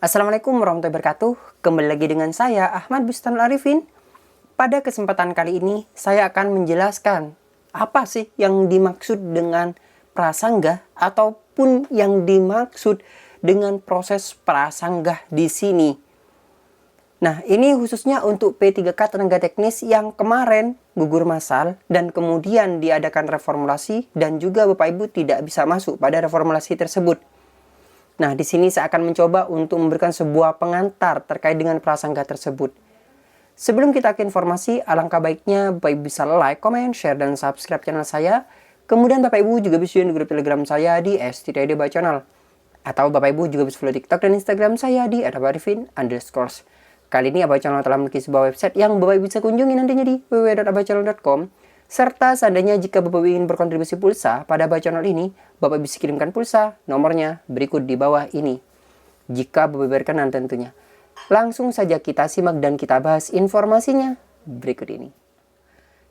Assalamualaikum warahmatullahi wabarakatuh. Kembali lagi dengan saya Ahmad Bustanul Arifin. Pada kesempatan kali ini saya akan menjelaskan apa sih yang dimaksud dengan prasanggah ataupun yang dimaksud dengan proses prasanggah di sini. Nah, ini khususnya untuk P3K Tenaga Teknis yang kemarin gugur massal dan kemudian diadakan reformulasi dan juga Bapak Ibu tidak bisa masuk pada reformulasi tersebut. Nah, di sini saya akan mencoba untuk memberikan sebuah pengantar terkait dengan prasanggah tersebut. Sebelum kita ke informasi, alangkah baiknya Bapak Ibu bisa like, comment, share, dan subscribe channel saya. Kemudian Bapak Ibu juga bisa join grup Telegram saya di @stid channel. Atau Bapak Ibu juga bisa follow TikTok dan Instagram saya di @abarifin_. Kali ini Abah Channel telah memiliki sebuah website yang Bapak Ibu bisa kunjungi nantinya di www.abahchannel.com. Serta seandainya jika Bapak Ibu ingin berkontribusi pulsa pada Abah Channel ini, Bapak bisa kirimkan pulsa, nomornya berikut di bawah ini. Jika Bapak berkenan tentunya. Langsung saja kita simak dan kita bahas informasinya berikut ini.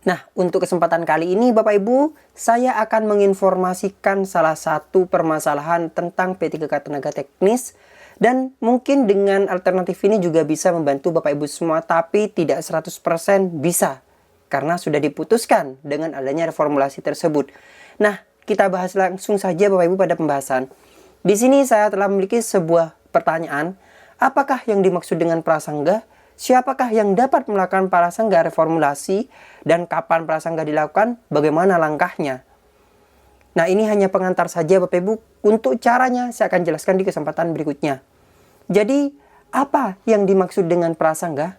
Nah, untuk kesempatan kali ini Bapak Ibu, saya akan menginformasikan salah satu permasalahan tentang P3K Tenaga Teknis. Dan mungkin dengan alternatif ini juga bisa membantu Bapak Ibu semua, tapi tidak 100% bisa. Karena sudah diputuskan dengan adanya reformulasi tersebut. Nah, kita bahas langsung saja Bapak Ibu pada pembahasan. Di sini saya telah memiliki sebuah pertanyaan. Apakah yang dimaksud dengan prasanggah? Siapakah yang dapat melakukan prasanggah reformulasi? Dan kapan prasanggah dilakukan? Bagaimana langkahnya? Nah, ini hanya pengantar saja Bapak Ibu. Untuk caranya saya akan jelaskan di kesempatan berikutnya. Jadi, apa yang dimaksud dengan prasanggah?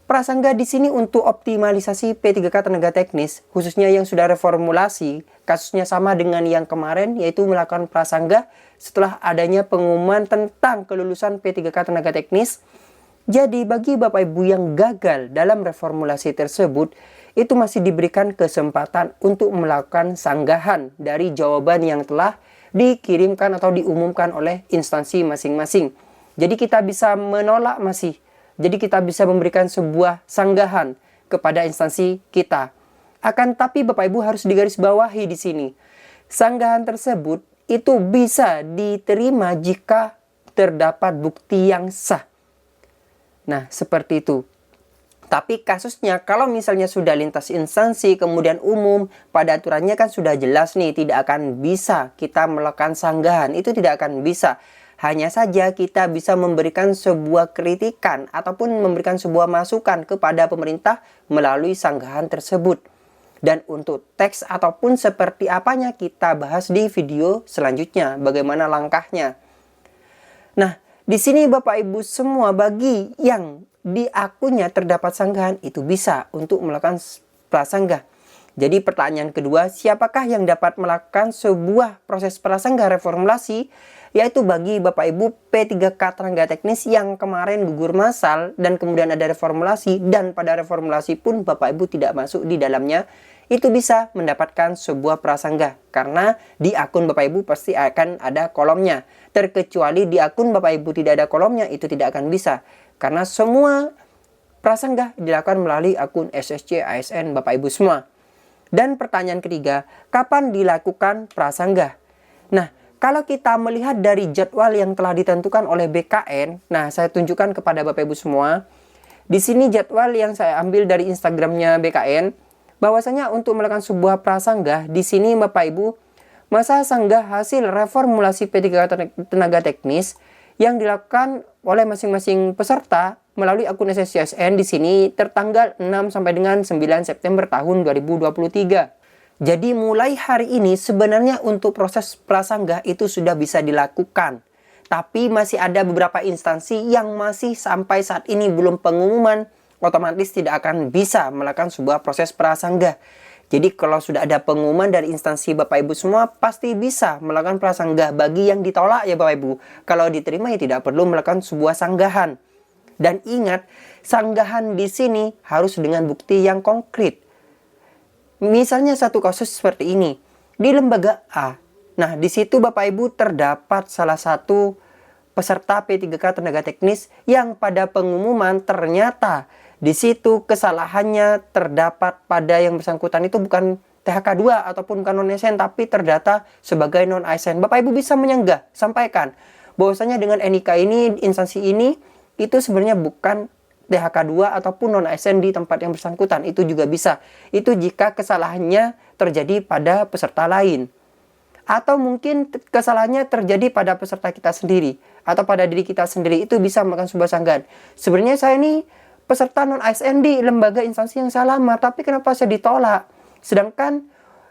Prasanggah di sini untuk optimalisasi P3K Tenaga Teknis, khususnya yang sudah reformulasi, kasusnya sama dengan yang kemarin, yaitu melakukan prasanggah setelah adanya pengumuman tentang kelulusan P3K Tenaga Teknis. Jadi bagi Bapak Ibu yang gagal dalam reformulasi tersebut, itu masih diberikan kesempatan untuk melakukan sanggahan dari jawaban yang telah dikirimkan atau diumumkan oleh instansi masing-masing. Jadi kita bisa menolak masih. Jadi kita bisa memberikan sebuah sanggahan kepada instansi kita. Akan tapi Bapak Ibu harus digarisbawahi di sini. Sanggahan tersebut itu bisa diterima jika terdapat bukti yang sah. Nah, seperti itu. Tapi kasusnya kalau misalnya sudah lintas instansi kemudian umum, pada aturannya kan sudah jelas nih tidak akan bisa kita melakukan sanggahan. Itu tidak akan bisa. Hanya saja kita bisa memberikan sebuah kritikan ataupun memberikan sebuah masukan kepada pemerintah melalui sanggahan tersebut. Dan untuk teks ataupun seperti apanya kita bahas di video selanjutnya, bagaimana langkahnya. Nah, di sini Bapak Ibu semua bagi yang di akunnya terdapat sanggahan itu bisa untuk melakukan prasanggah. Jadi pertanyaan kedua, siapakah yang dapat melakukan sebuah proses prasanggah reformulasi? Yaitu bagi Bapak Ibu P3K Tenaga Teknis yang kemarin gugur massal dan kemudian ada reformulasi, dan pada reformulasi pun Bapak Ibu tidak masuk di dalamnya, itu bisa mendapatkan sebuah prasanggah. Karena di akun Bapak Ibu pasti akan ada kolomnya. Terkecuali di akun Bapak Ibu tidak ada kolomnya, itu tidak akan bisa. Karena semua prasanggah dilakukan melalui akun SSC ASN Bapak Ibu semua. Dan pertanyaan ketiga, kapan dilakukan prasanggah? Nah, kalau kita melihat dari jadwal yang telah ditentukan oleh BKN, nah saya tunjukkan kepada Bapak Ibu semua. Di sini jadwal yang saya ambil dari Instagramnya BKN, bahwasanya untuk melakukan sebuah prasanggah, di sini Bapak Ibu, masa sanggah hasil reformulasi P3K Tenaga Teknis yang dilakukan oleh masing-masing peserta melalui akun SSCSN di sini tertanggal 6 sampai dengan 9 September tahun 2023. Jadi mulai hari ini sebenarnya untuk proses prasanggah itu sudah bisa dilakukan. Tapi masih ada beberapa instansi yang masih sampai saat ini belum pengumuman, otomatis tidak akan bisa melakukan sebuah proses prasanggah. Jadi kalau sudah ada pengumuman dari instansi Bapak Ibu semua, pasti bisa melakukan prasanggah. Bagi yang ditolak ya Bapak Ibu, kalau diterima ya tidak perlu melakukan sebuah sanggahan. Dan ingat, sanggahan di sini harus dengan bukti yang konkret. Misalnya satu kasus seperti ini, di lembaga A. Nah, di situ Bapak Ibu terdapat salah satu peserta P3K Tenaga Teknis yang pada pengumuman ternyata Di situ kesalahannya terdapat pada yang bersangkutan itu bukan THK2 ataupun bukan non-ASN, tapi terdata sebagai non-ASN. Bapak Ibu bisa menyanggah, sampaikan bahwasanya dengan NIK ini, instansi ini, itu sebenarnya bukan THK2 ataupun non-ASN di tempat yang bersangkutan. Itu juga bisa. Itu jika kesalahannya terjadi pada peserta lain. Atau mungkin kesalahannya terjadi pada peserta kita sendiri, atau pada diri kita sendiri, itu bisa melakukan sebuah sanggahan. Sebenarnya saya ini peserta non-ASN di lembaga instansi yang saya lamar, tapi kenapa saya ditolak? Sedangkan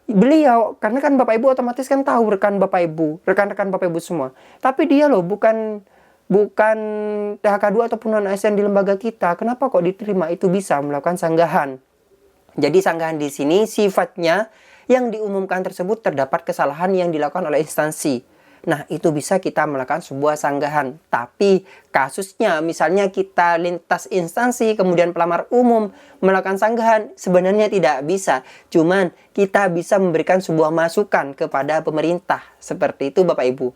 beliau, karena kan Bapak Ibu otomatis kan tahu rekan-rekan Bapak Ibu semua. Tapi dia loh bukan THK2 ataupun non-ASN di lembaga kita. Kenapa kok diterima? Itu bisa melakukan sanggahan. Jadi sanggahan di sini sifatnya yang diumumkan tersebut terdapat kesalahan yang dilakukan oleh instansi. Nah, itu bisa kita melakukan sebuah sanggahan. Tapi kasusnya misalnya kita lintas instansi, kemudian pelamar umum melakukan sanggahan, sebenarnya tidak bisa. Cuman kita bisa memberikan sebuah masukan kepada pemerintah. Seperti itu Bapak Ibu.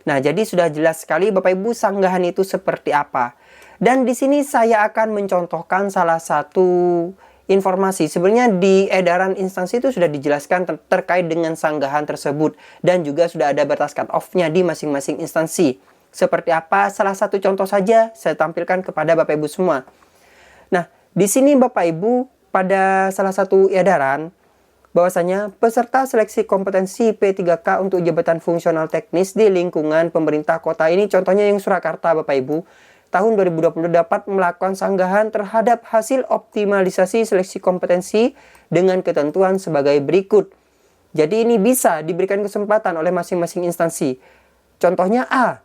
Nah, jadi sudah jelas sekali Bapak Ibu sanggahan itu seperti apa. Dan di sini saya akan mencontohkan salah satu informasi. Sebenarnya di edaran instansi itu sudah dijelaskan terkait dengan sanggahan tersebut, dan juga sudah ada batas cut off-nya di masing-masing instansi. Seperti apa? Salah satu contoh saja saya tampilkan kepada Bapak Ibu semua. Nah, di sini Bapak Ibu pada salah satu edaran bahwasanya peserta seleksi kompetensi P3K untuk jabatan fungsional teknis di lingkungan pemerintah kota, ini contohnya yang Surakarta Bapak Ibu, tahun 2020 dapat melakukan sanggahan terhadap hasil optimalisasi seleksi kompetensi dengan ketentuan sebagai berikut. Jadi ini bisa diberikan kesempatan oleh masing-masing instansi. Contohnya A,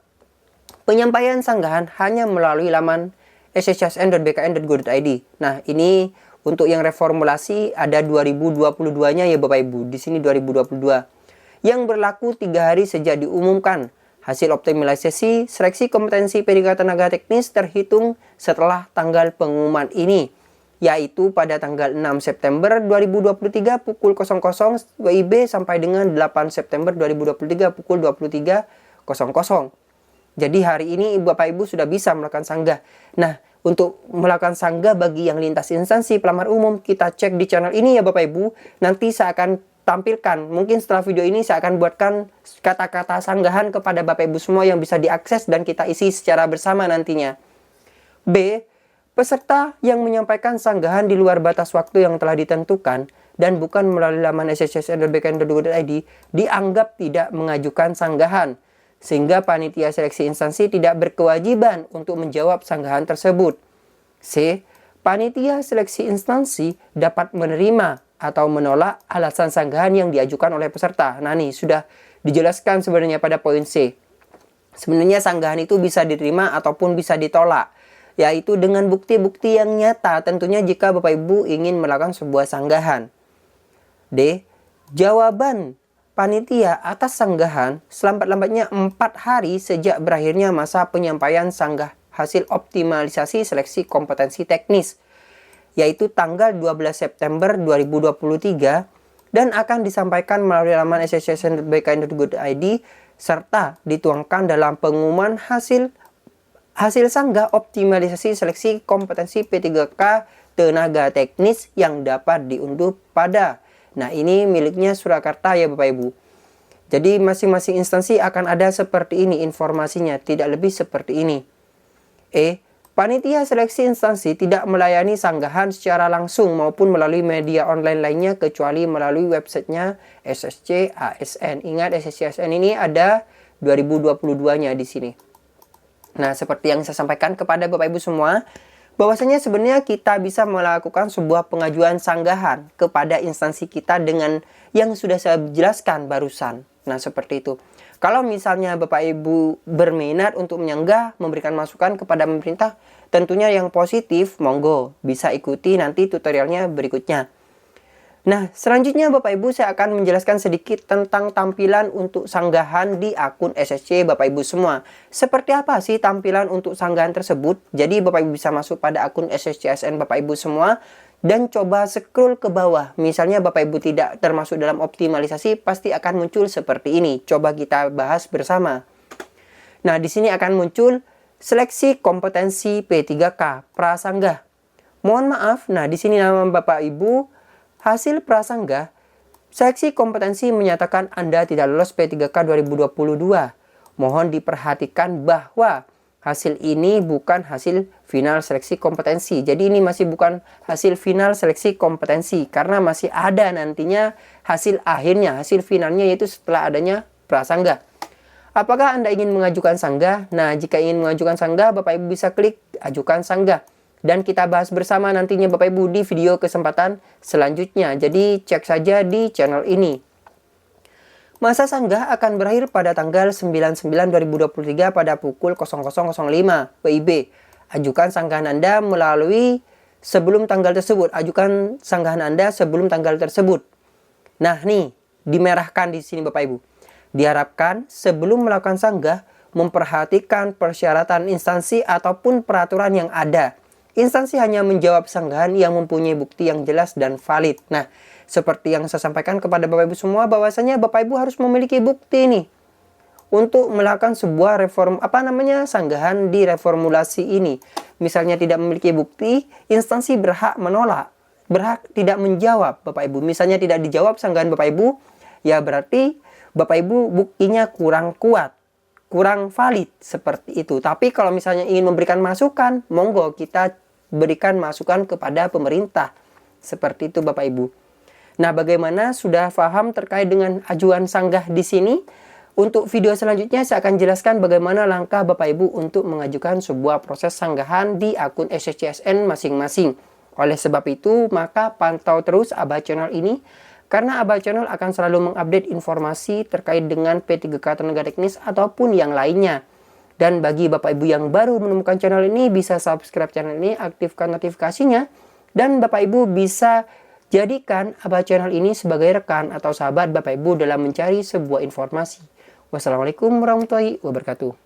penyampaian sanggahan hanya melalui laman sssn.bkn.go.id. Nah, ini untuk yang reformulasi ada 2022-nya ya Bapak Ibu. Di sini 2022. Yang berlaku 3 hari sejak diumumkan. Hasil optimalisasi seleksi kompetensi P3K tenaga teknis terhitung setelah tanggal pengumuman ini, yaitu pada tanggal 6 September 2023 pukul 00 WIB sampai dengan 8 September 2023 pukul 23.00. Jadi hari ini Bapak Ibu sudah bisa melakukan sanggah. Nah, untuk melakukan sanggah bagi yang lintas instansi pelamar umum, kita cek di channel ini ya Bapak Ibu. Nanti saya akan tampilkan, mungkin setelah video ini saya akan buatkan kata-kata sanggahan kepada Bapak Ibu semua yang bisa diakses dan kita isi secara bersama nantinya. B, peserta yang menyampaikan sanggahan di luar batas waktu yang telah ditentukan dan bukan melalui laman sssn.bkn.go.id dianggap tidak mengajukan sanggahan, sehingga panitia seleksi instansi tidak berkewajiban untuk menjawab sanggahan tersebut. C, panitia seleksi instansi dapat menerima atau menolak alasan sanggahan yang diajukan oleh peserta. Nah, nih sudah dijelaskan sebenarnya pada poin C. Sebenarnya sanggahan itu bisa diterima ataupun bisa ditolak, yaitu dengan bukti-bukti yang nyata tentunya jika Bapak Ibu ingin melakukan sebuah sanggahan. D, jawaban panitia atas sanggahan selambat-lambatnya 4 hari sejak berakhirnya masa penyampaian sanggah hasil optimalisasi seleksi kompetensi teknis, yaitu tanggal 12 September 2023 dan akan disampaikan melalui laman sssn.bkn.go.id serta dituangkan dalam pengumuman hasil sanggah optimalisasi seleksi kompetensi P3K tenaga teknis yang dapat diunduh pada. Nah, ini miliknya Surakarta ya Bapak Ibu. Jadi masing-masing instansi akan ada seperti ini informasinya, tidak lebih seperti ini. E, panitia seleksi instansi tidak melayani sanggahan secara langsung maupun melalui media online lainnya kecuali melalui websitenya SSC ASN. Ingat, SSC ASN ini ada 2022-nya di sini. Nah, seperti yang saya sampaikan kepada Bapak Ibu semua, bahwasanya sebenarnya kita bisa melakukan sebuah pengajuan sanggahan kepada instansi kita dengan yang sudah saya jelaskan barusan. Nah, seperti itu. Kalau misalnya Bapak Ibu berminat untuk menyanggah, memberikan masukan kepada pemerintah, tentunya yang positif, monggo bisa ikuti nanti tutorialnya berikutnya. Nah, selanjutnya Bapak Ibu saya akan menjelaskan sedikit tentang tampilan untuk sanggahan di akun SSC Bapak Ibu semua. Seperti apa sih tampilan untuk sanggahan tersebut? Jadi Bapak Ibu bisa masuk pada akun SSC ASN Bapak Ibu semua dan coba scroll ke bawah. Misalnya Bapak Ibu tidak termasuk dalam optimalisasi, pasti akan muncul seperti ini. Coba kita bahas bersama. Nah, di sini akan muncul seleksi kompetensi P3K prasanggah. Mohon maaf, nah di sini nama Bapak Ibu, hasil prasanggah, seleksi kompetensi menyatakan Anda tidak lolos P3K 2022. Mohon diperhatikan bahwa hasil ini bukan hasil final seleksi kompetensi. Jadi ini masih bukan hasil final seleksi kompetensi, karena masih ada nantinya hasil akhirnya, hasil finalnya, yaitu setelah adanya prasanggah. Apakah Anda ingin mengajukan sanggah? Nah, jika ingin mengajukan sanggah, Bapak Ibu bisa klik ajukan sanggah. Dan kita bahas bersama nantinya Bapak Ibu di video kesempatan selanjutnya. Jadi cek saja di channel ini. Masa sanggah akan berakhir pada tanggal 9/9/2023 pada pukul 00.05 WIB. Ajukan sanggahan Anda melalui sebelum tanggal tersebut. Ajukan sanggahan Anda sebelum tanggal tersebut. Nah nih, dimerahkan di sini Bapak Ibu. Diharapkan sebelum melakukan sanggah, memperhatikan persyaratan instansi ataupun peraturan yang ada. Instansi hanya menjawab sanggahan yang mempunyai bukti yang jelas dan valid. Nah, seperti yang saya sampaikan kepada Bapak Ibu semua, bahwasanya Bapak Ibu harus memiliki bukti nih untuk melakukan sebuah sanggahan di reformulasi ini. Misalnya tidak memiliki bukti, instansi berhak menolak, berhak tidak menjawab Bapak Ibu. Misalnya tidak dijawab sanggahan Bapak Ibu, ya berarti Bapak Ibu buktinya kurang kuat, kurang valid, seperti itu. Tapi kalau misalnya ingin memberikan masukan, monggo kita berikan masukan kepada pemerintah. Seperti itu Bapak Ibu. Nah, bagaimana, sudah paham terkait dengan ajuan sanggah di sini? Untuk video selanjutnya saya akan jelaskan bagaimana langkah Bapak Ibu untuk mengajukan sebuah proses sanggahan di akun SCCSN masing-masing. Oleh sebab itu, maka pantau terus Abah Channel ini, karena Abah Channel akan selalu mengupdate informasi terkait dengan P3K Tenaga Teknis ataupun yang lainnya. Dan bagi Bapak Ibu yang baru menemukan channel ini, bisa subscribe channel ini, aktifkan notifikasinya, dan Bapak Ibu bisa jadikan Abah Channel ini sebagai rekan atau sahabat Bapak Ibu dalam mencari sebuah informasi. Wassalamualaikum warahmatullahi wabarakatuh.